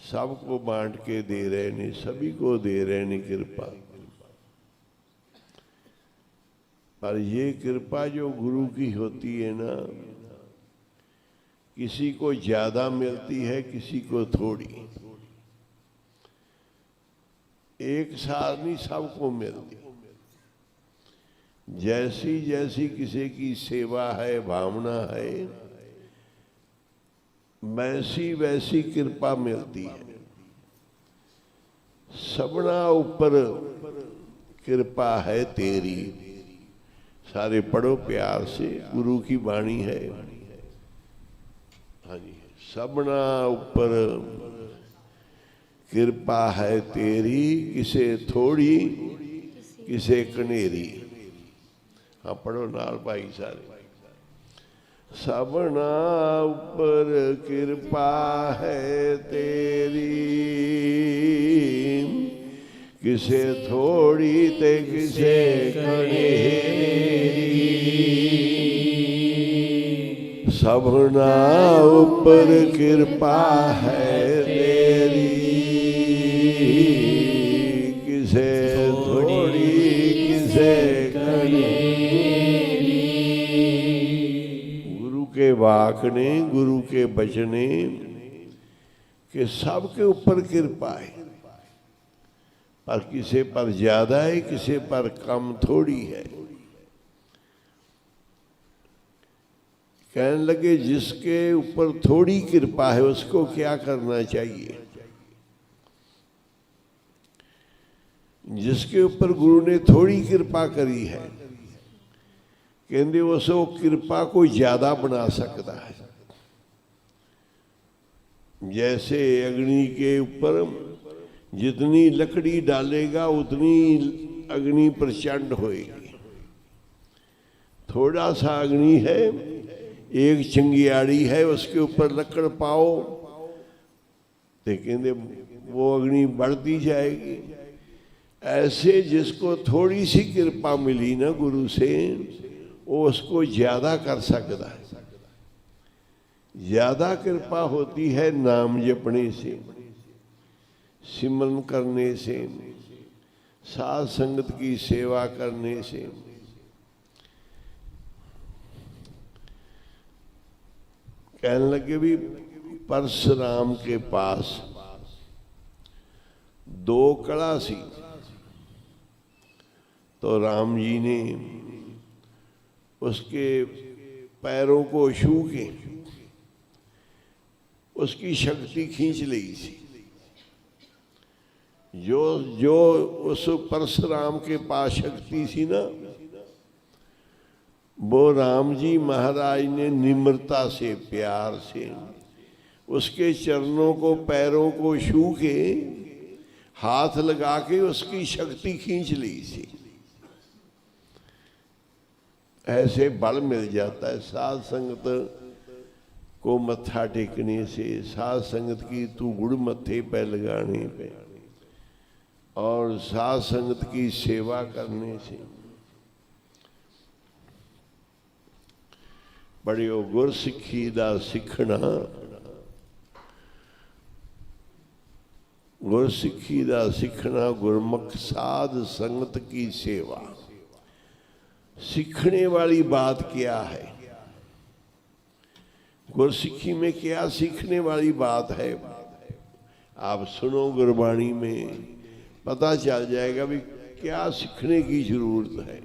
सबको बांट के दे रहे ने, सभी को दे रहे ने कृपा। पर ये कृपा जो गुरु की होती है ना, किसी को ज्यादा मिलती है, किसी को थोड़ी, एक साथ नहीं सबको मिलती। जैसी जैसी किसी की सेवा है, भावना है, वैसी वैसी कृपा मिलती है। सबना ऊपर कृपा है तेरी। सारे पढ़ो प्यार से, गुरु की वाणी है। हाँ जी, सबना ऊपर कृपा है तेरी, किसे थोड़ी किसे कनेरी। हाँ पढ़ो नाल भाई सारे। सबना ऊपर कृपा है तेरी, किसे थोड़ी ते किसे कनेरी। सबना ऊपर कृपा है तेरी, किसे थोड़ी किसे कनेरी। गुरु के वाक ने, गुरु के बचने के सबके ऊपर कृपा है, पर किसी पर ज्यादा है, किसी पर कम थोड़ी है। कहने लगे जिसके ऊपर थोड़ी कृपा है उसको क्या करना चाहिए। जिसके ऊपर गुरु ने थोड़ी कृपा करी है, कहते उस कृपा को ज्यादा बना सकता है। जैसे अग्नि के ऊपर जितनी लकड़ी डालेगा उतनी अग्नि प्रचंड होएगी। थोड़ा सा अग्नि है, एक चिंगारी है, उसके ऊपर लकड़ पाओ तो कहते वो अग्नि बढ़ती जाएगी। ऐसे जिसको थोड़ी सी कृपा मिली ना गुरु से, वो उसको ज्यादा कर सकता है। ज्यादा कृपा होती है नाम जपने से, सिमरन करने से, साध संगत की सेवा करने से। कहने लगे भी परशुराम के पास दो कड़ा सी, तो राम जी ने उसके पैरों को छू के उसकी शक्ति खींच ली थी। जो उस परशुराम के पास शक्ति थी ना, वो राम जी महाराज ने निम्रता से, प्यार से उसके चरणों को, पैरों को छू के, हाथ लगा के उसकी शक्ति खींच ली थी। ऐसे बल मिल जाता है साध संगत को मत्था टेकने से, साध संगत की तू गुड़ मत्थे पे लगाने पे, और साध संगत की सेवा करने से। बड़ियो गुर सिक्खी दा सिखना, गुर सिक्खी दा सिखना, गुरमुख साध संगत की सेवा। सीखने वाली बात क्या है? गुरसिक्खी में क्या सीखने वाली बात है? आप सुनो, गुरबाणी में पता चल जाएगा भी क्या सीखने की जरूरत है।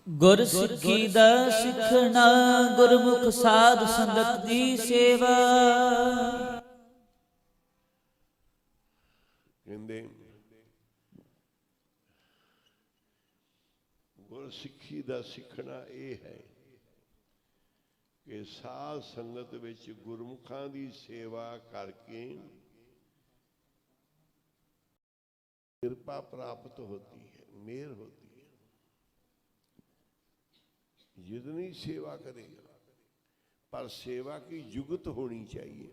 गुर सिੱਖੀ ਦਾ ਸਿੱਖਣਾ, गुरमुख साध संगत की सेवा। कहते गुरसिੱਖੀ ਦਾ ਸਿੱਖਣਾ ਇਹ ਹੈ कि साध संगत विच गुरमुखां दी सेवा करके कृपा प्राप्त होती है, मेहर होती है। जितनी सेवा करेगा, पर सेवा की जुगत होनी चाहिए।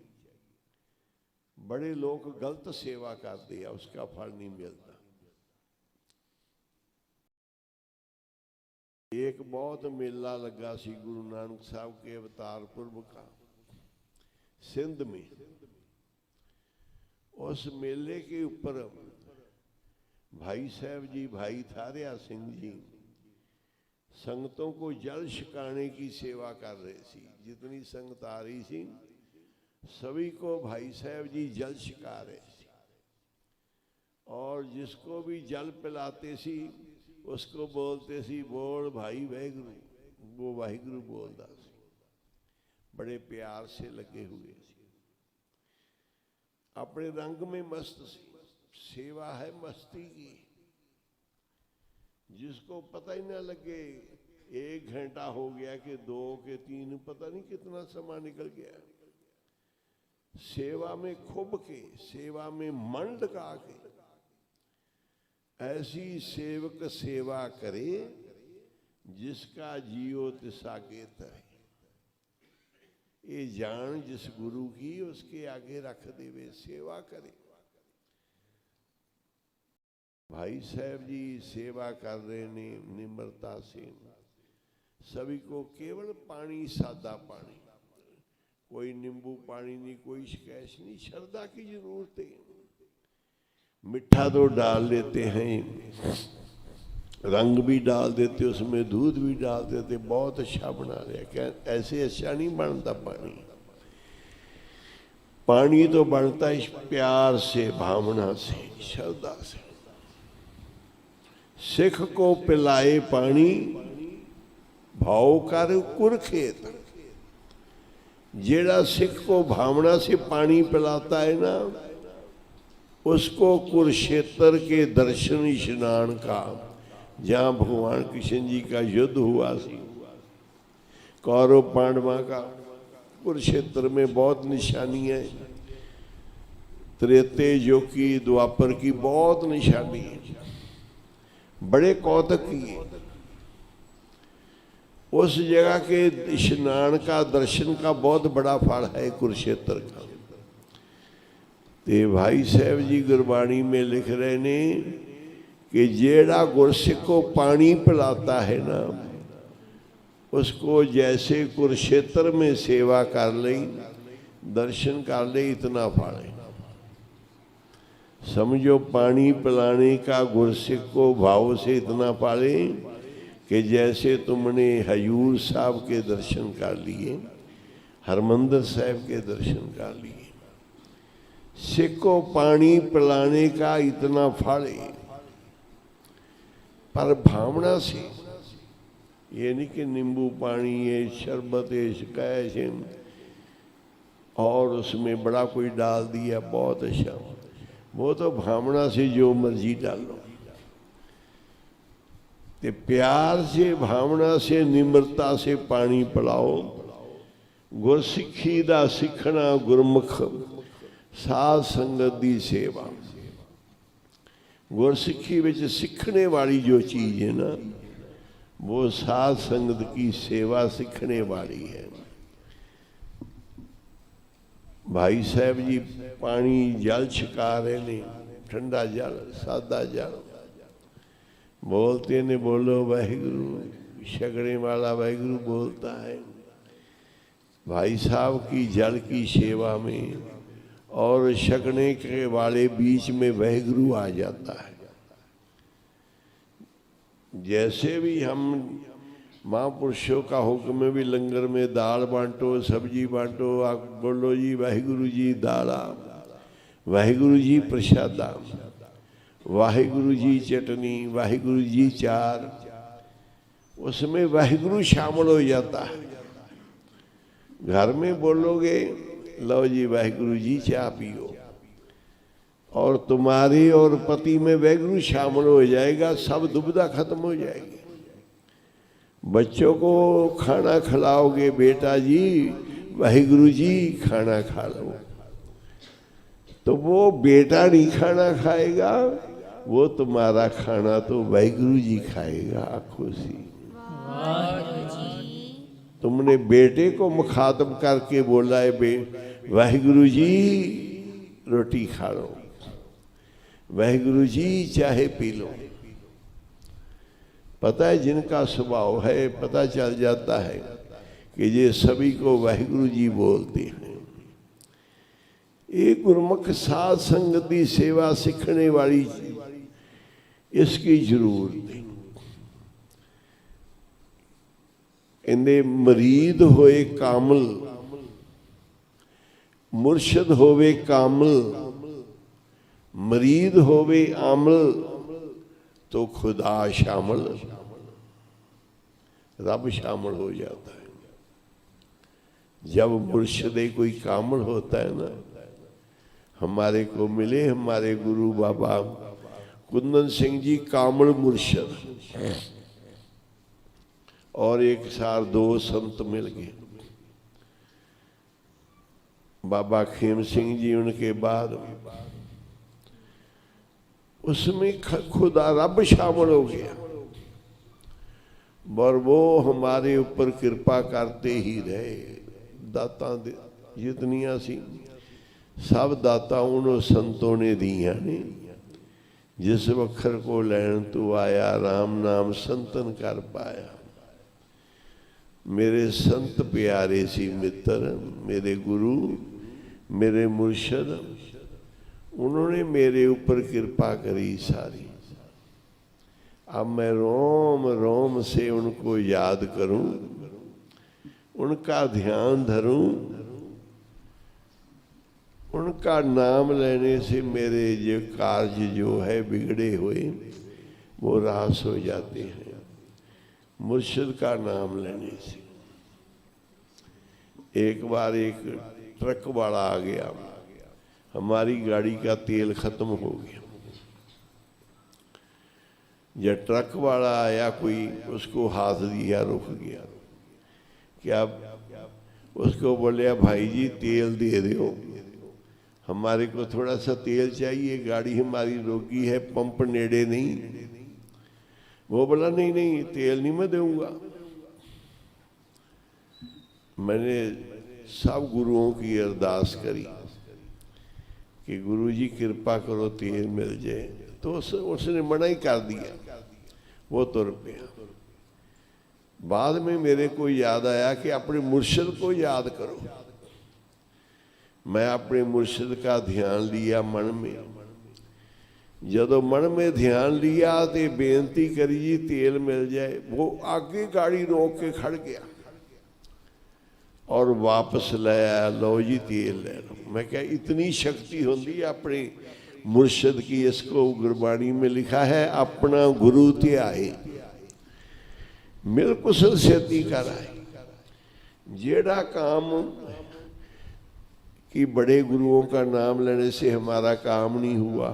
बड़े लोग गलत सेवा करते हैं, उसका फल नहीं मिलता। एक एक बहुत मेला लगा सी गुरु नानक साहब के अवतार पुरब का सिंध में। उस मेले के ऊपर भाई साहब जी, भाई थारिया सिंह जी संगतों को जल छिकाने की सेवा कर रहे थे। जितनी संगत आ रही थी सभी को भाई साहब जी जल छिका रहे थे, और जिसको भी जल पिलाते सी उसको बोलते सी बोल भाई वाहिगुरू, वो वाहिगुरू बोलता सी, बड़े प्यार से लगे हुए सी, अपने रंग में मस्त सी। सेवा है मस्ती की, जिसको पता ही ना लगे 1 घंटा हो गया कि 2 के 3, पता नहीं कितना समय निकल गया। सेवा में खुब के, सेवा में मन लगा के, ऐसी सेवक सेवा करे जिसका जियो तिसागे तरे। ये जान जिस गुरु की उसके आगे रख देवे, सेवा करे। भाई साहब जी सेवा कर रहे ने निम्रता से, सभी को केवल पानी, सादा पानी, कोई नींबू पानी नहीं, कोई शिकायत नहीं। श्रद्धा की जरूरत है। मिठा तो डाल देते हैं, रंग भी डाल देते, उसमें दूध भी डाल देते, बहुत अच्छा बना रहे। क्या ऐसे अच्छा नहीं बनता पानी? पानी तो बनता इस प्यार से, भावना से, श्रद्धा से। सिख को पिलाए पानी, भाव कर कुरखेत। जेड़ा सिख को भावना से पानी पिलाता है ना, उसको कुरुक्षेत्र के दर्शन स्नान का, जहाँ भगवान कृष्ण जी का युद्ध हुआ सी कौरव पांडवा का, कुरुक्षेत्र में बहुत निशानी है। त्रेते युग की, द्वापर की बहुत निशानी है, बड़े कौतक की है। उस जगह के स्नान का, दर्शन का बहुत बड़ा फल है कुरुक्षेत्र का। ते भाई साहब जी गुरबाणी में लिख रहे ने कि जेड़ा गुरसिख को पानी पिलाता है ना, उसको जैसे कुरुक्षेत्र में सेवा कर ले, दर्शन कर ले, इतना फल है। समझो पानी पिलाने का गुरसिख को भाव से इतना पाले कि जैसे तुमने हजूर साहब के दर्शन कर लिए, हरमंदिर साहब के दर्शन कर लिए। सिख को पानी पिलाने का इतना फल है, पर भावना से। ये नहीं कि नींबू पानी है, शरबत है, शिकायत है और उसमें बड़ा कोई डाल दिया, बहुत अच्छा। वो तो भावना से जो मर्जी डालो। ते प्यार से, भावना से, निम्रता से पानी पिलाओ। गुरसिੱਖੀ ਦਾ ਸਿੱਖਣਾ गुरमुख, साध संगत की सेवा। गुरसिੱਖੀ विच सीखने वाली जो चीज़ है ना, वो साध संगत की सेवा सीखने वाली है। भाई साहब जी पानी जल छिका रहे ने, ठंडा जल, सादा जल। बोलते ने बोलो वाहिगुरु, छकने वाला वाहिगुरु बोलता है। भाई साहब की जल की सेवा में और छकने के वाले बीच में वाहिगुरु आ जाता है। जैसे भी हम महापुरुषों का हुक्म है भी लंगर में दाल बांटो, सब्जी बांटो, आप बोलो जी वाहिगुरु जी दाला, वाहिगुरु जी प्रसादा, वाहिगुरु जी चटनी, वाहिगुरु जी चार, उसमें वाहिगुरु शामिल हो जाता है। घर में बोलोगे लो जी वाहिगुरु जी चाय पियो, और तुम्हारी और पति में वाहिगुरु शामिल हो जाएगा, सब दुविधा खत्म हो जाएगी। बच्चों को खाना खिलाओगे, बेटा जी वाहिगुरु जी खाना खा लो, तो वो बेटा नहीं खाना खाएगा, वो तुम्हारा खाना तो वाहिगुरु जी खाएगा आंखों से। तुमने बेटे को मुखातब करके बोला है वाहिगुरु जी रोटी खा लो, वाहिगुरु जी चाहे पी लो, पता है जिनका स्वभाव है, पता चल जाता है कि ये सभी को वाहिगुरु जी बोलते हैं। एक गुरमुख साध संगत की सेवा सीखने वाली इसकी जरूरत है। कहते मरीद होए कामल, मुर्शद होवे कामल, मरीद होवे आमल तो खुदा शामिल, रब शामिल हो जाता है। जब मुर्शद कोई कामल होता है ना, हमारे को मिले हमारे गुरु बाबा कुंदन सिंह जी कामल मुर्शद, और एक सार 2 संत मिल गए, बाबा खेम सिंह जी उनके बाद, उसमें खुदा रब शामिल हो गया। और वो हमारे ऊपर कृपा करते ही रहे। दाता जितनियां सी सब दाता उन्होंने संतों ने दिया ने। जिस वखर को लैन तू आया, राम नाम संतन कर पाया। मेरे संत प्यारे सी मित्र, मेरे गुरु, मेरे मुर्शद, उन्होंने मेरे ऊपर कृपा करी सारी। अब मैं रोम रोम से उनको याद करूं, उनका ध्यान धरूं, उनका नाम लेने से मेरे जो कार्य जो है बिगड़े हुए वो रास हो जाते हैं। मुर्शिद का नाम लेने से। एक बार एक ट्रक वाला आ गया, हमारी गाड़ी का तेल खत्म हो गया। जब ट्रक वाला आया, कोई उसको हाथ दिया, रुक गया। क्या उसको बोले भाई जी तेल दे दो, हमारे को थोड़ा सा तेल चाहिए, गाड़ी हमारी रोकी है, पंप नेड़े नहीं। वो बोला नहीं नहीं तेल नहीं मैं दूंगा। मैंने सब गुरुओं की अरदास करी कि गुरु जी कृपा करो तेल मिल जाए, तो उसने मना ही कर दिया, वो तुर पिया। बाद में मेरे को याद आया कि अपने मुर्शिद को याद करो। मैं अपने मुर्शिद का ध्यान लिया मन में। जदों मन में ध्यान लिया तो बेनती करी जी तेल मिल जाए। वो आगे गाड़ी रोक के खड़ गया और वापस ले आया, लो जी तेल ले लो। मैं क्या इतनी शक्ति होती अपने मुर्शिद की। इसको गुरबाणी में लिखा है, अपना गुरु त्याए मिल कुशल सेती कराए। जेड़ा काम कि बड़े गुरुओं का नाम लेने से हमारा काम नहीं हुआ,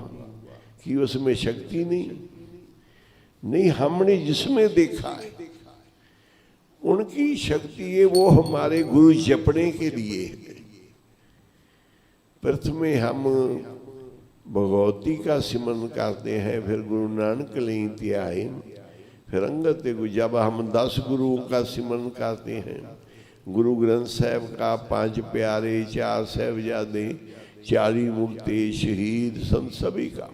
कि उसमें शक्ति नहीं, हमने जिसमें देखा है उनकी शक्ति है, वो हमारे गुरु जपने के लिए है। प्रथम हम भगवती का सिमरन करते हैं, फिर गुरु नानक लें त्याए, फिर अंगत। जब हम 10 गुरुओं का सिमरन करते हैं, गुरु ग्रंथ साहब का, 5 प्यारे, 4 साहिबजादे, 40 मुक्ते, शहीद संत सभी का,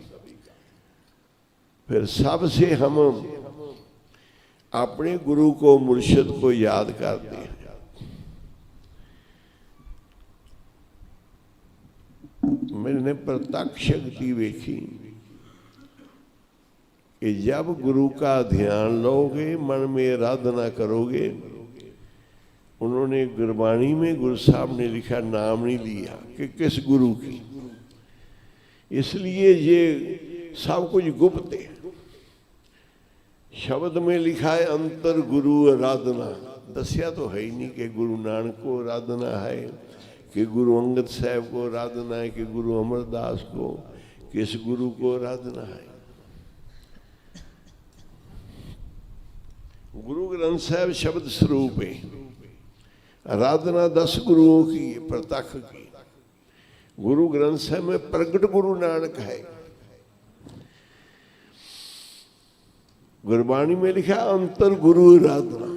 फिर सबसे हम अपने गुरु को मुर्शिद को याद करते हैं। मैंने प्रत्यक्ष शक्ति देखी कि जब गुरु का ध्यान लोगे, मन में आराधना करोगे। उन्होंने गुरबाणी में गुरु साहब ने लिखा, नाम नहीं लिया कि किस गुरु की, इसलिए ये सब कुछ गुप्त है। शब्द में लिखा है अंतर गुरु आराधना, दसिया तो है ही नहीं कि गुरु नानक को आराधना है, कि गुरु अंगद साहब को आराधना है, कि गुरु अमरदास को, किस गुरु को आराधना है। गुरु ग्रंथ साहब शब्द स्वरूप है, आराधना 10 गुरुओं की है, प्रत्यक्ष की। गुरु ग्रंथ साहब में प्रगट गुरु नानक है। गुरबाणी में लिखा अंतर गुरु आराधना।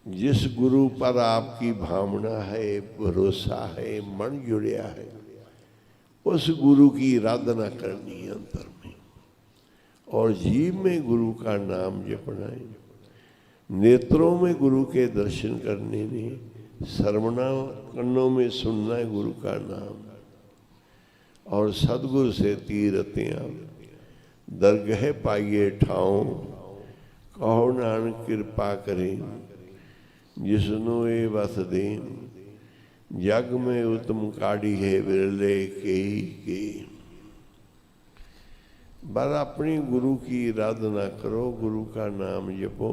जिस गुरु पर आपकी भावना है, भरोसा है, मन जुड़िया है, उस गुरु की आराधना करनी है अंतर में। और जीभ में गुरु का नाम जपना है, नेत्रों में गुरु के दर्शन करने ने, श्रवणा कन्नों में सुनना है गुरु का नाम, और सतगुरु से तीरतियाँ दरगह पाइए ठाओ, कहो नानक कृपा करें जिसनो ये बस दें, जग में उत्तम काढ़ी है विरले के। पर अपनी गुरु की आराधना करो, गुरु का नाम जपो,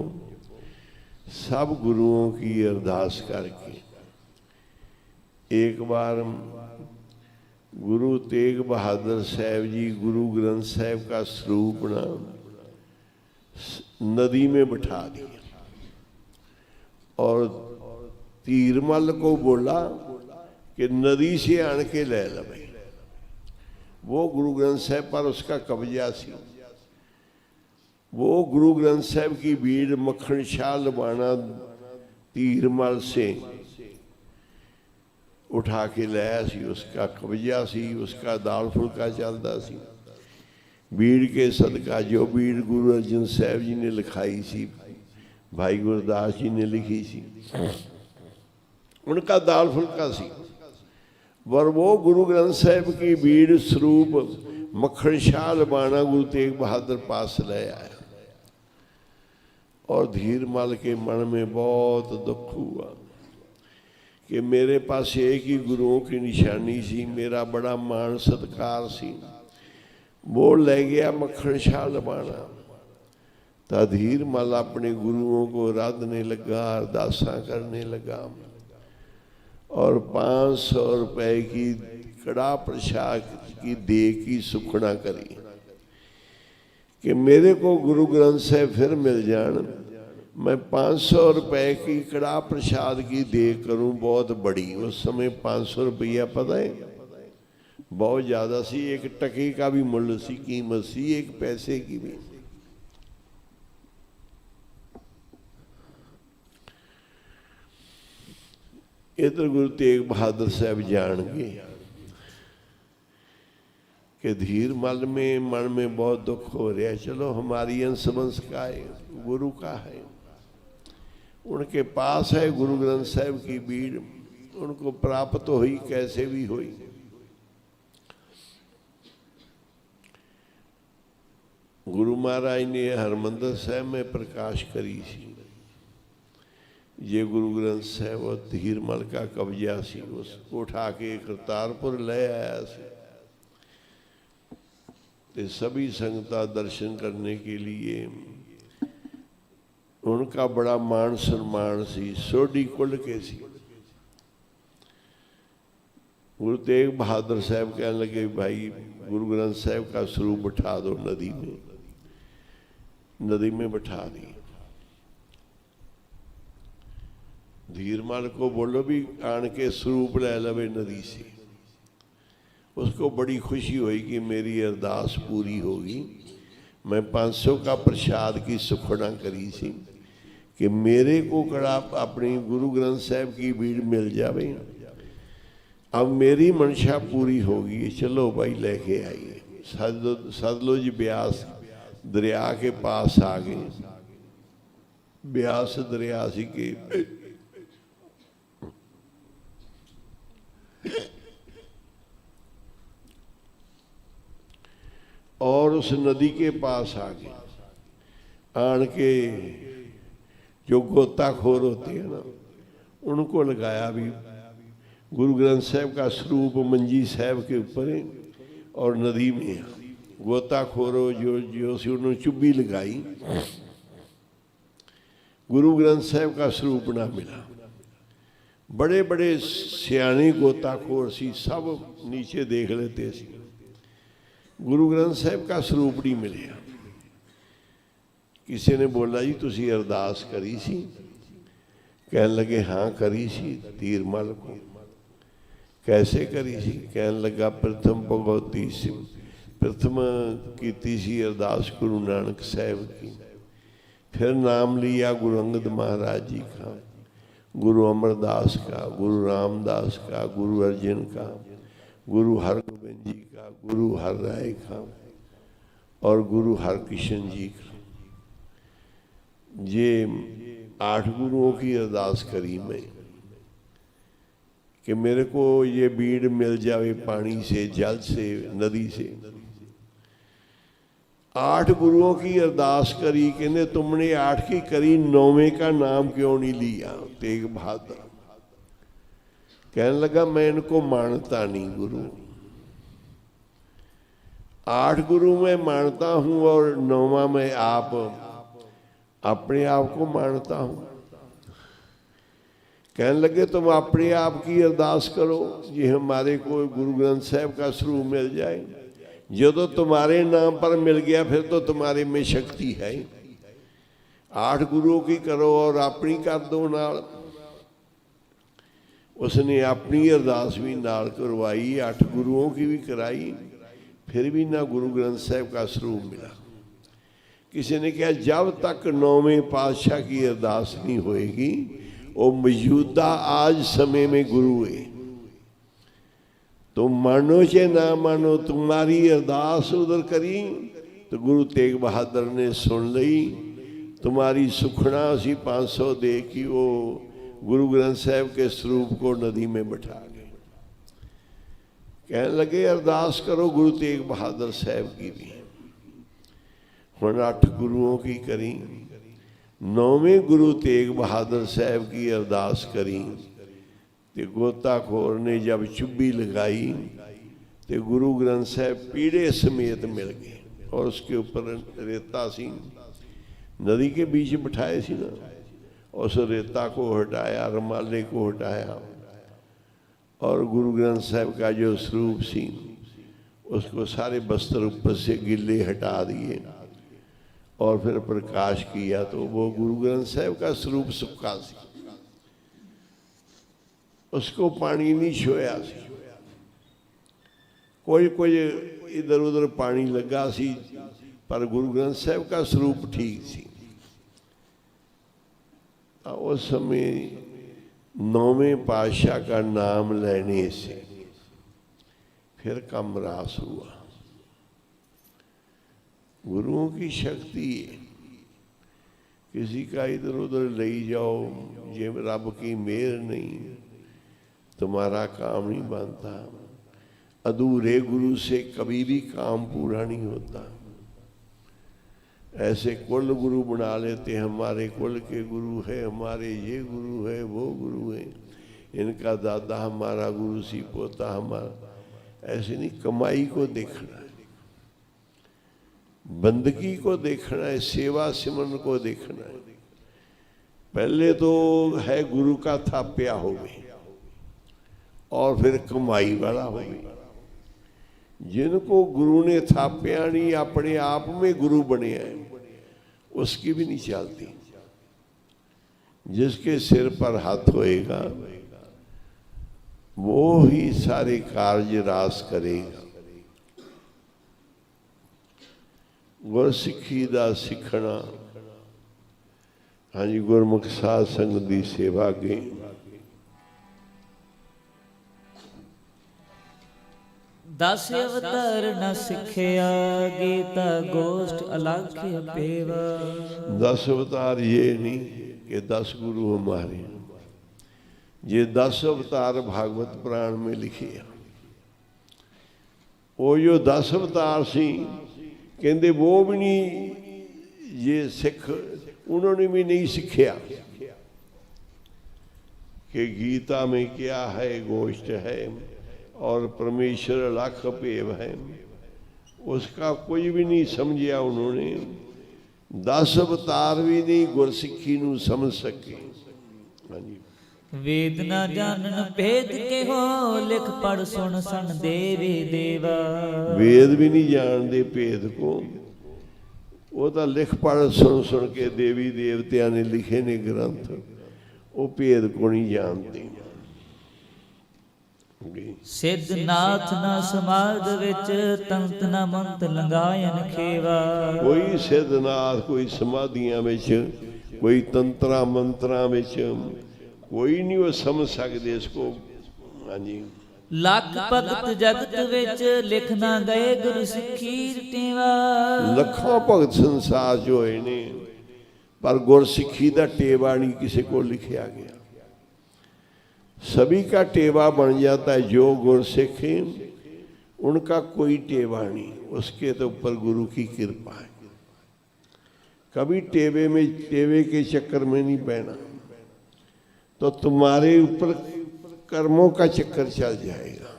सब गुरुओं की अरदास करके। एक बार गुरु तेग बहादुर साहब जी गुरु ग्रंथ साहब का स्वरूप नाम नदी में बिठा दिया और तीरमल को बोला कि नदी से आन के ले लो भाई। वो गुरु ग्रंथ साहब पर उसका कब्जा सी। वो गुरु ग्रंथ साहब की भीड़ मक्खन शाह लबाना तीरमल से उठा के लाया सी, उसका कब्जा सी, उसका दाल फुलका चलता सी। भीड़ के सदका जो भीड़ गुरु अर्जन साहब जी ने लिखाई सी, भाई गुरदास जी ने लिखी सी, उनका दाल फुलका सी। पर वो गुरु ग्रंथ साहब की भीड़ स्वरूप मक्खन शाह लबाना गुरु तेग बहादुर पास ले आया और धीरमल के मन में बहुत दुख हुआ कि मेरे पास एक ही गुरुओं की निशानी सी, मेरा बड़ा मान सत्कार सी, वो ले गया मक्खन शाह लबाना। तो धीरमल अपने गुरुओं को आराधने लगा, अरदासा करने लगा और 500 रुपए की कड़ा प्रसाद की दे की सुखना करी कि मेरे को गुरु ग्रंथ से फिर मिल जान, मैं 500 रुपए की कड़ा प्रसाद की दे करूं बहुत बड़ी। उस समय 500 रुपया पता है बहुत ज़्यादा सी, एक टके का भी मूल्य सी, कीमत सी, एक पैसे की भी। इधर गुरु तेग बहादुर साहब जान गए कि धीरमल में मन में बहुत दुख हो रहा है। चलो हमारी अंश वंश का है, गुरु का है, उनके पास है गुरु ग्रंथ साहब की भीड़, उनको प्राप्त तो हुई, कैसे भी हुई। गुरु महाराज ने हरमंदिर साहब में प्रकाश करी सी। ये गुरु ग्रंथ साहब और धीरमल का कब्जा सी, उसको उठा के करतारपुर ले आया सी। ते सभी संगता दर्शन करने के लिए उनका बड़ा मान सम्मान सी, सोडी कुल के सी। गुरु तेग बहादुर साहब कहने लगे भाई गुरु ग्रंथ साहब का स्वरूप बिठा दो नदी में। नदी में बिठा दी। धीरमल को बोलो भी आन के स्वरूप ले लवे नदी से। उसको बड़ी खुशी हुई कि मेरी अरदास पूरी होगी। मैं 500 का प्रसाद की सुखना करी सी कि मेरे को कड़ा अपनी गुरु ग्रंथ साहब की भीड़ मिल जावे। अब मेरी मंशा पूरी होगी, चलो भाई लेके आइए। सतलुज ब्यास दरिया के पास आ गए। ब्यास दरिया सी के और उस नदी के पास आ गए। आन के जो गोताखोर होते हैं ना, उनको लगाया भी गुरु ग्रंथ साहब का स्वरूप मंजी साहब के ऊपर है और नदी में गोताखोरों जो सी उन्होंने चुब्बी लगाई। गुरु ग्रंथ साहब का स्वरूप ना मिला। बड़े बड़े सियाने गोताखोर सी, सब नीचे देख लेते सी, गुरु ग्रंथ साहब का स्वरूप नहीं मिले। किसी ने बोला जी तुसी अरदास करी सी? कहने लगे हाँ करी सी धीरमल को। कैसे करी सी? कहने लगा प्रथम भगवती सी, प्रथम कीती सी अरदास गुरु नानक साहब की, फिर नाम लिया गुरु अंगद महाराज जी का, गुरु अमरदास का, गुरु रामदास का, गुरु अर्जन का, गुरु हरगोबिंद जी का, गुरु हर राय का, और गुरु हरकृष्ण जी का। ये 8 गुरुओं की अरदास करी मैं कि मेरे को ये बीड़ मिल जावे पानी से, जल से, नदी से। 8 गुरुओं की अरदास करी, कहने तुमने 8 की करी, 9वें का नाम क्यों नहीं लिया? तेग बहादुर कहने लगा मैं इनको मानता नहीं गुरु। 8 गुरु मैं मानता हूं और 9वां मैं अपने आप को मानता हूं। कहने लगे तुम अपने आप की अरदास करो, ये हमारे को गुरु ग्रंथ साहब का स्वरूप मिल जाए। जो तो तुम्हारे नाम पर मिल गया फिर तो तुम्हारे में शक्ति है। 8 गुरुओं की करो और अपनी कर दो नाल। उसने अपनी अरदास भी नाल करवाई, 8 गुरुओं की भी कराई, फिर भी ना गुरु ग्रंथ साहब का स्वरूप मिला। किसी ने कहा जब तक 9वें पातशाह की अरदास नहीं होएगी वो मौजूदा आज समय में गुरु है। तुम मानो चाहे ना मानो, तुम्हारी अरदास उधर करी तो गुरु तेग बहादुर ने सुन ली। तुम्हारी सुखना असी 500 दे कि वो गुरु ग्रंथ साहब के स्वरूप को नदी में बैठा गए। कहने लगे अरदास करो गुरु तेग बहादुर साहब की भी। हुण 8 गुरुओं की करी, 9वें गुरु तेग बहादुर साहब की अरदास करी। ते गोताखोर ने जब चुब्बी लगाई तो गुरु ग्रंथ साहब पीड़े समेत मिल गए और उसके ऊपर रेता सी, नदी के बीच बिठाए सी ना। उस रेता को हटाया, रमाले को हटाया और गुरु ग्रंथ साहब का जो स्वरूप सी उसको सारे बस्तर ऊपर से गिले हटा दिए और फिर प्रकाश किया तो वो गुरु ग्रंथ साहब का स्वरूप सुक्का सी। उसको पानी नहीं छोया सी, कोई कोई इधर उधर पानी लगा सी, पर गुरु ग्रंथ साहब का स्वरूप ठीक सी। उस समय 9वें पातशाह का नाम लेने से फिर कम रास हुआ। गुरुओं की शक्ति है, किसी का इधर उधर ले जाओ, ये रब की मेहर नहीं तुम्हारा काम नहीं बनता। अधूरे गुरु से कभी भी काम पूरा नहीं होता। ऐसे कुल गुरु बना लेते, हमारे कुल के गुरु है, हमारे ये गुरु है, वो गुरु है, इनका दादा हमारा गुरु सी, पोता हमारा। ऐसे नहीं, कमाई को देखना है, बंदगी को देखना है, सेवा सिमरन को देखना है। पहले तो है गुरु का थाप्या हो गए और फिर कमाई वाला हो गई। जिनको गुरु ने थाप्या नहीं, अपने आप में गुरु बने हैं, उसकी भी नहीं चलती। जिसके सिर पर हाथ होएगा वो ही सारे कार्य रास करेगा। गुरसिੱਖੀ ਦਾ ਸਿੱਖਣਾ। हाँ जी, गुरमुख साध संगत की सेवा के दस अवतार न सिखिया, गीता गोष्ठ अलग पेवा। 10 अवतार ये नहीं कि 10 गुरु हमारे, ये 10 अवतार भागवत पुराण में लिखे हैं। वो जो 10 अवतार सी कहते वो भी नहीं, ये सिख उन्होंने भी नहीं सीखा कि गीता में क्या है, गोष्ठ है और परमेश्वर लाख पेव है, उसका कोई भी नहीं समझिया उन्होंने। 10 अवतार भी नहीं गुरसिੱਖੀ नूं समझ सके। हाँ जी, वेद न जानन भेद के हो, लिख पढ़ सुन सन देवी देवा। वेद भी नहीं जानते भेद को, वो तो लिख पढ़ सुन सुन के देवी देवतिया ने लिखे ने ग्रंथ, वो भेद को नहीं जानते। सिद्ध नाथ न समाध विच, तंत न मंत लंगायन खेवा। कोई सिद्धनाथ, कोई समाधियां विच, कोई तंत्रा मंत्रा विच, कोई नहीं वो समझ सकते इसको। हाँ जी, ਲੱਖ ਭਗਤ ਜਗਤ ਵਿੱਚ ਲਿਖ ਨਾ ਗਏ ਗੁਰ ਸਿੱਖੀ ਰਟੇਵਾ। ਲੱਖਾਂ ਭਗਤ ਸੰਸਾਰ 'ਚ ਹੋਏ ਨੇ पर गुरसिक्खी का टेवा नहीं किसी को लिखा गया। सभी का टेवा बन जाता है जो गुरसिख है, उनका कोई टेवा नहीं, उसके तो ऊपर गुरु की कृपा है। कभी टेवे के चक्कर में नहीं बहना, तो तुम्हारे ऊपर कर्मों का चक्कर चल जाएगा।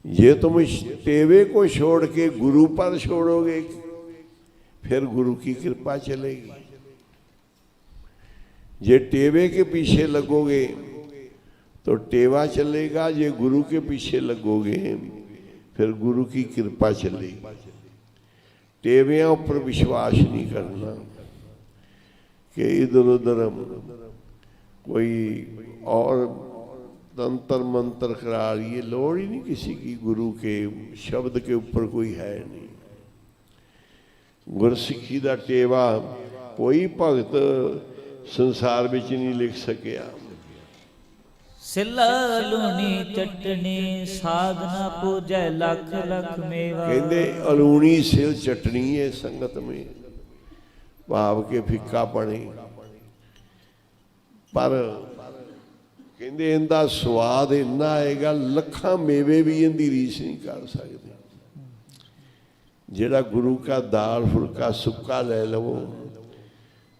ये तुम टेवे को छोड़ के गुरु पर छोड़ोगे, फिर गुरु की कृपा चलेगी। जे टेवे के पीछे लगोगे तो टेवा चलेगा, जे गुरु के पीछे लगोगे फिर गुरु की कृपा चलेगी। टेवियां ऊपर विश्वास नहीं करना कि इधर उधर कोई और तंत्र मंत्र करा लिए, लोड़ ही नहीं किसी की। गुरु के शब्द के ऊपर कोई है नहीं। गुरसिक्खी का टेवा कोई भगत संसार में नहीं लिख सकिया। सिला लूनी चटनी साधना पूजै लख लख मेवा। कहते अलूनी सिल चटनी है संगत में, भाव के फिक्का पड़े, पर कहते इनका स्वाद इन्ना आएगा लखां मेवे भी इनकी रीस नहीं कर सकते। जेड़ा गुरु का दाल फुलका सुक्का ले लो,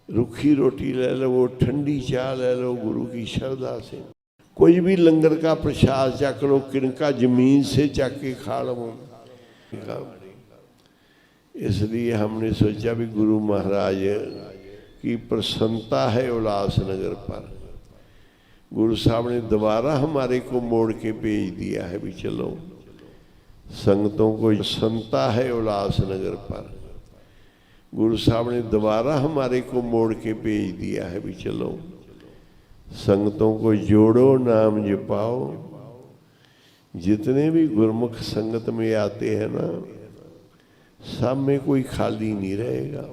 रुखी रोटी ले लो, ठंडी चाह ले लो, गुरु की श्रद्धा से कोई भी लंगर का प्रसाद चक लो, किनका जमीन से चक के खा लो। इसलिए हमने सोचा भी गुरु महाराज की प्रसन्नता है उल्लासनगर पर। गुरु साहब ने दोबारा हमारे को मोड़ के भेज दिया है भी चलो, संगतों को संता है उल्लासनगर पर। गुरु साहब ने दोबारा हमारे को मोड़ के भेज दिया है भी चलो, संगतों को जोड़ो नाम जपाओ। जितने भी गुरमुख संगत में आते हैं ना, सब में कोई खाली नहीं रहेगा।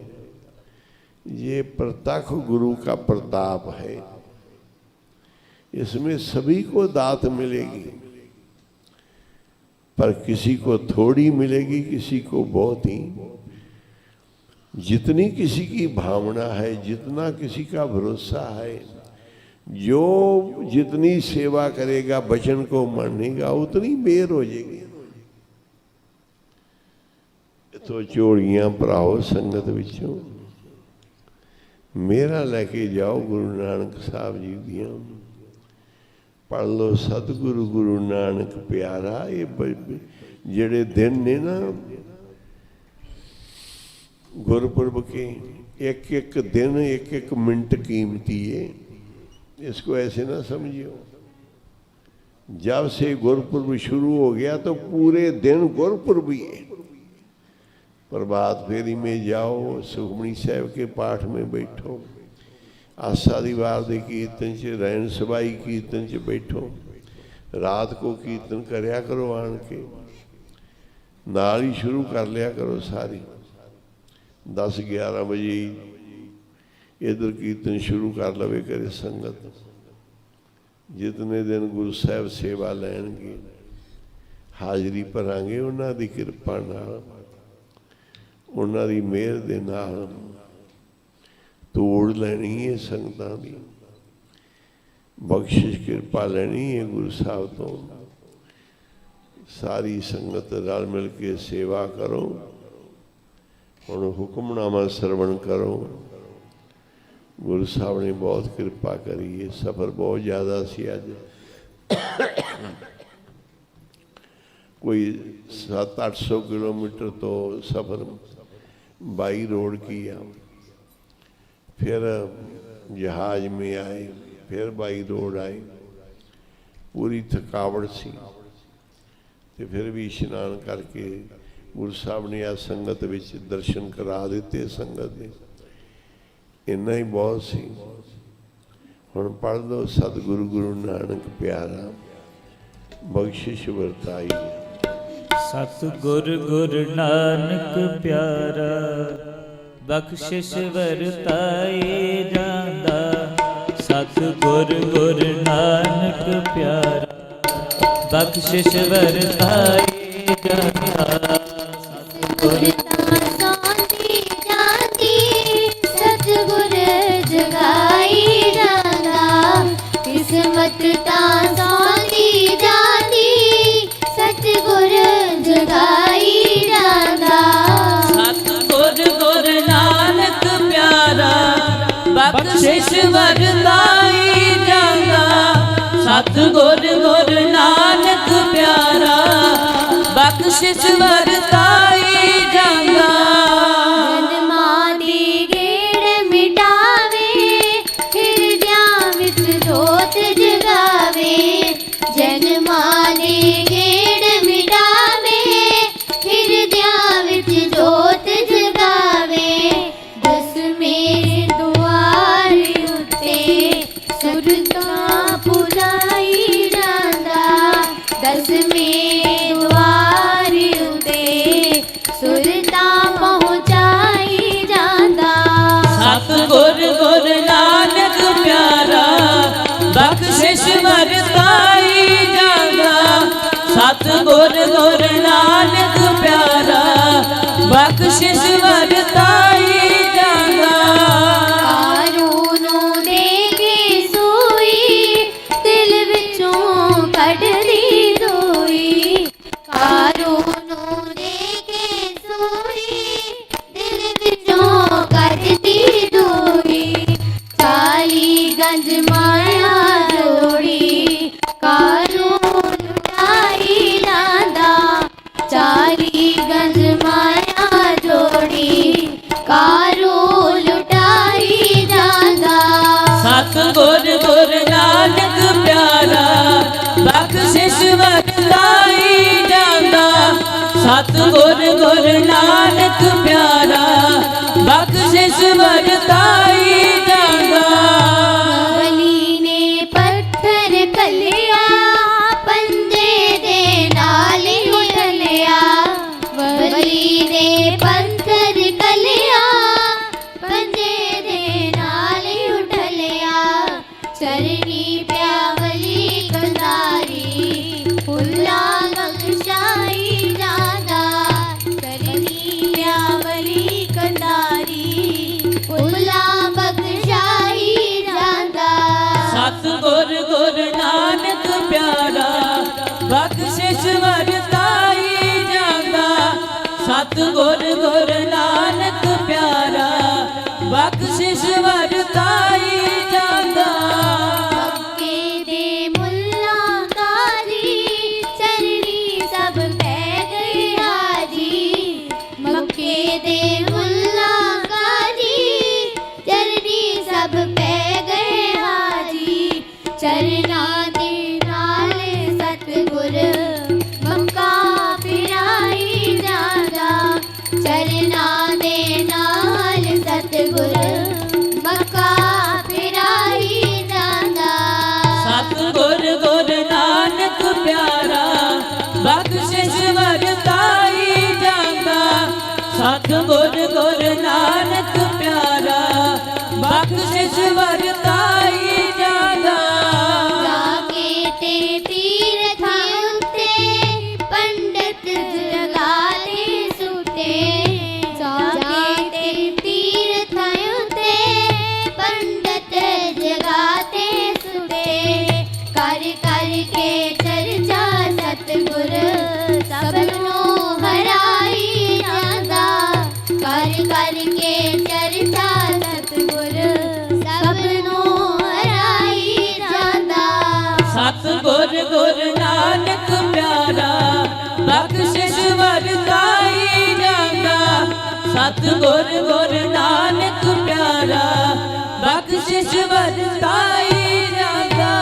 ये प्रत्यक्ष गुरु का प्रताप है, इसमें सभी को दात मिलेगी, पर किसी को थोड़ी मिलेगी, किसी को बहुत ही। जितनी किसी की भावना है, जितना किसी का भरोसा है, जो जितनी सेवा करेगा, वचन को मानेगा, उतनी मेहर हो जाएगी। तो चोड़ियां भराओ संगत विचों, मेरा लेके जाओ गुरु नानक साहब जी दियां। पढ़ लो सतगुरु गुरु नानक प्यारा। ये जेड़े दिन ने ना गुरपुरब के, एक एक दिन एक एक मिनट कीमती है, इसको ऐसे ना समझियो। जब से गुरपुरब शुरू हो गया तो पूरे दिन गुरपुरब ही है। प्रभात फेरी में जाओ, सुखमणी साहब के पाठ में बैठो, आसा दीवार के कीर्तन च, रैन सबाई कीर्तन च बैठो, रात को कीर्तन करया करो, आन के नाल ही शुरू कर लिया करो। सारी 10-11 बजे इधर कीर्तन शुरू कर लवे करे संगत। जितने दिन गुरु साहब सेवा लैणगे, हाजरी भरांगे, उन्हां दी किरपा नाल, उन्हां दी मेहर दे नाल तोड़ लैनी है संगतां दी, बख्शिश कृपा लैनी है गुरु साहब तो। सारी संगत रल मिल के सेवा करो। हुण हुक्मनामा श्रवण करो। गुरु साहब ने बहुत कृपा करी है। सफ़र बहुत ज़्यादा सी अज, कोई 700-800 किलोमीटर तो सफ़र बाई रोड किया, फिर जहाज में आए, फिर बाई रोड आए। पूरी थकावट सी, तो फिर भी इशनान करके गुरु साहब ने आ संगत विच दर्शन करा दिते। संगत ने इन्ना ही बहुत सी। हुण पढ़ लो सतगुरु गुरु नानक प्यारा, बख्शिश वरताई। सतगुरु गुरु नानक प्यारा, बख्शिश वरताई जांदा। सतगुरु गुरु नानक प्यारा, ਬਖਸ਼ਿਸ਼ ਵਰਤਾਈ ਜਾਂਦਾ। ਗੁਰ ਤਾਂ ਸੌਂਦੀ ਜਾਂਦੀ ਸਤਿਗੁਰ ਜਗਾਈ ਜਾਂਦਾ। ਕਿਸਮਤ ਤਾਂ ਸੌਂਦੀ ਜਾਂਦੀ ਸਤਿਗੁਰ ਜਗਾਈ ਜਾਂਦਾ। ਸਤਿਗੁਰ ਗੁਰ ਨਾਨਕ ਪਿਆਰਾ ਬਖਸ਼ਿਸ਼ ਵਰਤਾਈ ਜਾਂਦਾ। ਸਤਿਗੁਰ ਗੁਰ ਨਾਨਕ ਪਿਆਰਾ ਬਖਸ਼ਿਸ਼ ਵਰਤਾਈ ਜਾਂਦਾ। ਜਨਮਾਂ ਦੀ ਗੇੜ ਮਿਟਾਵੇ ਹਿਰਦਿਆਂ ਵਿੱਚ ਜੋਤ ਜਗਾਵੇ। ਜਨਮਾਂ ਦੀ ਗੇੜ ਮਿਟਾਵੇ ਹਿਰਦਿਆਂ ਵਿੱਚ ਜੋਤ ਜਗਾਵੇ। ਦਸਵੇਂ ਦੁਆਰ ਉੱਤੇ ਸੁਰਤਾਂ ਪੁਜਾਈ ਜਾਂਦਾ। ਦਸਵੇਂ ਦੁਆਰ ਉੱਤੇ ਸੁਰਤਾਂ ਪਹੁੰਚਾਈ ਜਾਂਦਾ। ਸਤਿਗੁਰ ਗੁਰ ਨਾਨਕ ਪਿਆਰਾ ਬਖਸ਼ਿਸ਼ ਵਰਤਾਈ ਜਾਂਦਾ। ਸਤਿਗੁਰ ਗੁਰ ਨਾਨਕ ਪਿਆਰਾ ਬਖਸ਼ਿਸ਼ ਵਰਤਾਈ ਜਾਂਦਾ। ਕਾਰੂ ਨੂੰ ਦੇ ਕੇ ਸੂਈ ਦਿਲ ਵਿੱਚੋਂ ਕੱਢਦੀ ਦੋਈ। ਕਾਰੂ ਨੂੰ ਦੇ ਕੇ ਸੂਈ ਦਿਲ ਵਿੱਚੋਂ ਕੱਢਦੀ ਦੋਈ। 40 ਗੰਜ ਮਾਇਆ ਜੋੜੀ ਕਾਰੂ ਲੁਟਾਈ ਜਾਂਦਾ। 40 ਗੰਜ ਮਾਇਆ ਜੋੜੀ ਕਾਰੂ ਲੁਟਾਈ ਜਾਂਦਾ। ਸਤਿਗੁਰ ਗੁਰ ਨਾਨਕ ਪਿਆਰਾ ਬਖਸ਼ਿਸ਼ ਵਰਤਾਈ ਜਾਂਦਾ। ਸਤਿਗੁਰ ਗੁਰ ਨਾਨਕ ਪਿਆਰਾ ਬਖਸ਼ਿਸ਼ ਵਰਤਾਈ ਜਾਂਦਾ। ਬਲੀ ਨੇ ਪੱਥਰ ਘੱਲਿਆ ਪੰਜੇ ਦੇ ਨਾਲ ਉੱਠ ਲਿਆ। ਬਲੀ ਨੇ ਪੱਥਰ ਘੱਲਿਆ ਪੰਜੇ ਦੇ ਨਾਲ ਉੱਠ ਲਿਆ। ਚਰਨੀ ਪਿਆਵਲੀ ਕੰਧਾਰੀ ਫੁੱਲਾਂ ਬਖਸ਼ਾਈ ਜਾਂਦਾ। ਚਰਨੀ ਪਿਆਵਲੀ ਕੰਧਾਰੀ ਫੁੱਲਾਂ ਬਖਸ਼ਾਈ ਜਾਂਦਾ। ਸਤਿਗੁਰ ਗੁਰ ਨਾਨਕ ਪਿਆਰਾ ਬਖਸ਼ਿਸ਼ ਵਰਤਾਈ ਜਾਂਦਾ। ਸਤਿਗੁਰ ਗੁਰ ਨਾਨਕ ਪਿਆਰਾ ਬਖਸ਼ਿਸ਼ ਵਰਤਾਈ ਜਾਂਦਾ। ਮੱਕੇ ਦੇ ਮੁੱਲਾਂ ਕਾਜੀ ਚਰਨੀ ਸਭ ਪੈ ਗਏ ਹਾਜੀ। ਮੱਕੇ ਦੇ ਮੁੱਲਾਂ ਕਾਜੀ ਚਰਨੀ ਸਭ ਪੈ ਗਏ ਹਾਜੀ। ਚਰਨਾਂ ਦੇ ਨਾਲ ਸਤਿਗੁਰ ਮੱਕਾ ਫਿਰਾਈ ਜਾਂਦਾ। ਚਰਨਾਂ ਦੇ ਨਾਲ ਸਤਿਗੁਰ ਮੱਕਾ ਫਿਰਾਈ ਜਾਂਦਾ। ਸਤਿਗੁਰ ਗੁਰ ਨਾਨਕ ਪਿਆਰਾ ਬਖਸ਼ਿਸ਼ ਵਰਤਾਈ ਜਾਂਦਾ। ਸਤਿਗੁਰ ਗੁਰ ਨਾਨਕ ਪਿਆਰਾ ਬਖਸ਼ਿਸ਼ ਵਰਤਾਈ ਜਾਂਦਾ। ਜਾ ਕੇ ਤੇ ਤੀਰਥਾਂ ਉੱਤੇ ਪੰਡਤ ਜਗਾ ਦੇ ਸੁਤੇ। ਜਾ ਕੇ ਤੇ ਤੀਰਥਾਂ ਉੱਤੇ ਪੰਡਤ ਜਗਾ ਤੇ ਸੁਤੇ। ਕਰ ਕਰ ਕੇ ਚਰਚਾ ਸਤਿਗੁਰ ਸਭ ਨੂੰ ਹਰਾਈ ਜਾਂਦਾ। ਕਰ ਕਰ ਕੇ ਚਰਚਾ ਸਤਿਗੁਰ ਸਭ ਨੂੰ ਹਰਾਈ ਜਾਂਦਾ। ਸਤਿਗੁਰ ਗੁਰ ਨਾਨਕ ਪਿਆਰਾ ਬਖਸ਼ਿਸ਼ ਵਰਤਾਈ ਜਾਂਦਾ। ਸਤਿਗੁਰ ਗੁਰ ਨਾਨਕ ਪਿਆਰਾ ਬਖਸ਼ਿਸ਼ ਵਰਤਾਈ ਜਾਂਦਾ।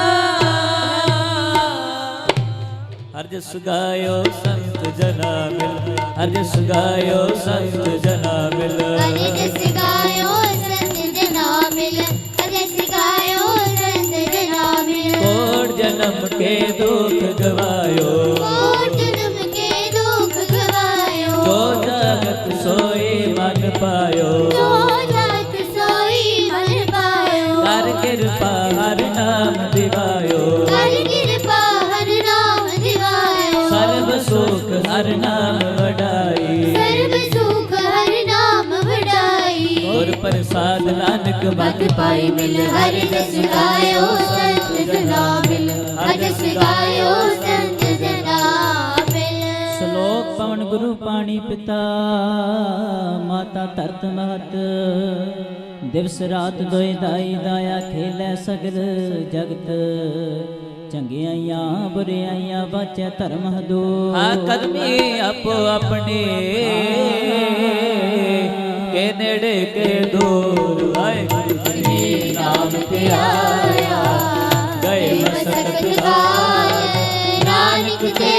ਹਰ ਜਸ ਗਾਇਓ ਸੰਤ ਜਨਾ ਮਿਲ। ਹਰ ਜਸ ਗਾਇਓ ਸੰਤ ਜਨਾ ਮਿਲ। ਹਰਿ ਜਸ ਗਾਇਓ ਸੰਤ ਜਨਾ ਮਿਲ। ਹਰਿ ਜਸ ਗਾਇਓ ਸੰਤ ਜਨਾ ਮਿਲ। ਕੋਟ ਜਨਮ ਕੇ ਦੁਖ ਗਵਾਇਓ। ਕੋਟ ਜਨਮ ਕੇ ਦੁਖ ਗਵਾਇਓ। ਜੋ ਜਗਤ ਸੋਈ ਮਨ ਪਾਇਓ। ਜੋ ਜਗਤ ਸੋਈ ਮਨ ਪਾਇਓ। ਕਰ ਕਿਰਪਾ ਹਰ ਨਾਮ ਦਿਵਾਇਓ। ਕਰ ਕਿਰਪਾ ਹਰਿ ਨਾਮ ਦਿਵਾਇਓ। ਪ੍ਰਸਾਦ ਨਾਨਕ ਮਤ ਪਾਈ ਮਿਲ ਹਰਿ ਜਸ ਗਾਇਓ ਸੰਤ ਜਨਾ ਮਿਲ ਹਰਿ ਜਸ ਗਾਇਓ ਸੰਤ ਜਨਾ ਮਿਲ ਸ਼ਲੋਕ ਪਵਨ ਗੁਰੂ ਪਾਣੀ ਪਿਤਾ ਮਾਤਾ ਧਰਤ ਮਹਤ ਦਿਵਸ ਰਾਤ ਦੋਇ ਦਾਈ ਦਾਇਆ ਖੇਲੇ ਸਗਲ ਜਗਤ ਚੰਗਿਆਈਆਂ ਬੁਰਿਆਈਆਂ ਵਾਚੈ ਧਰਮ ਹਦੂ ਹਾਂ ਕਦਮੀ ਆਪੋ ਆਪਣੇ ਕੇ ਨੇੜੇ ਕੇ ਦੂਰ ਵਾਹਿਗੁਰੂ ਜੀ ਨਾਮ ਤੇ ਆਇਆ ਗਏ ਮਸਕਤ ਗਾਏ ਨਾਨਕ ਦੇ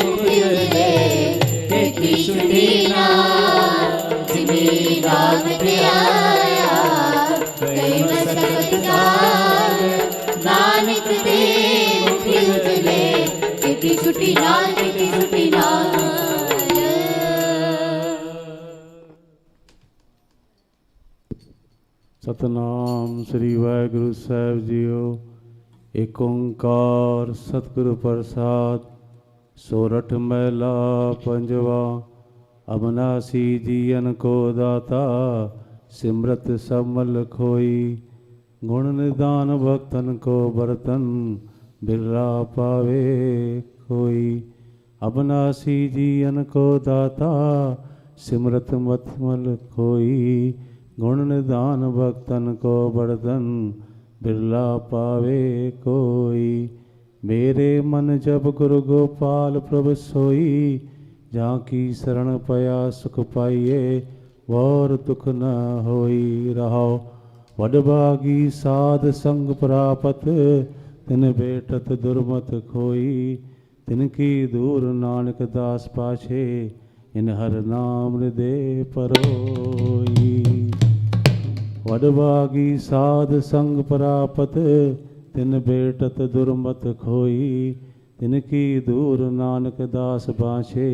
ਮੁਖੀ ਉਜਲੇ ਤੇਤੀ ਛੁਟੀ ਨਾਮ ਜਿਨੀ ਨਾਮ ਤੇ ਆਇਆ ਗਏ ਮਸਕਤ ਗਾਏ ਨਾਨਕ ਦੇ ਮੁਖੀ ਉਜਲੇ ਤੇਤੀ ਛੁਟੀ ਨਾਲ ਤੇਤੀ ਛੁਟੀ ਨਾਲ ਸਤਨਾਮ ਸ੍ਰੀ ਵਾਹਿਗੁਰੂ ਸਾਹਿਬ ਜੀਓ। ਏਕ ਓੰਕਾਰ ਸਤਿਗੁਰ ਪ੍ਰਸਾਦ। ਸੋਰਠ ਮਹਿਲਾ ਪੰਜਵਾ। ਅਬਨਾਸੀ ਜੀਅਨ ਕੋ ਦਾਤਾ ਸਿਮਰਤ ਸਮਲ ਖੋਈ। ਗੁਣ ਨਿਦਾਨ ਭਗਤਨ ਕੋ ਬਰਤਨ ਬਿਰਲਾ ਪਾਵੇ ਕੋਈ। ਅਬਨਾਸੀ ਜੀਅਨ ਕੋ ਦਾਤਾ ਸਿਮਰਤ ਮਤਮਲ ਖੋਈ। गुण निदान भक्तन को बर्तन बिरला पावे कोई। मेरे मन जब गुरु गोपाल प्रभ सोई। जहाँ की शरण पया सुख पाइए और दुख न होई। रहो वडभागी साध संग प्रापत तिन बेटत दुर्मत खोई। तिनकी दूर नानक दास पाछे इन हर नाम हृदय परोई। वडभागी साध संग प्रापत तिन बेटत दुर्मत खोई। तिनकी दूर नानक दास बाछे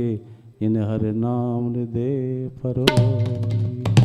इन हर नाम हृदय परोई।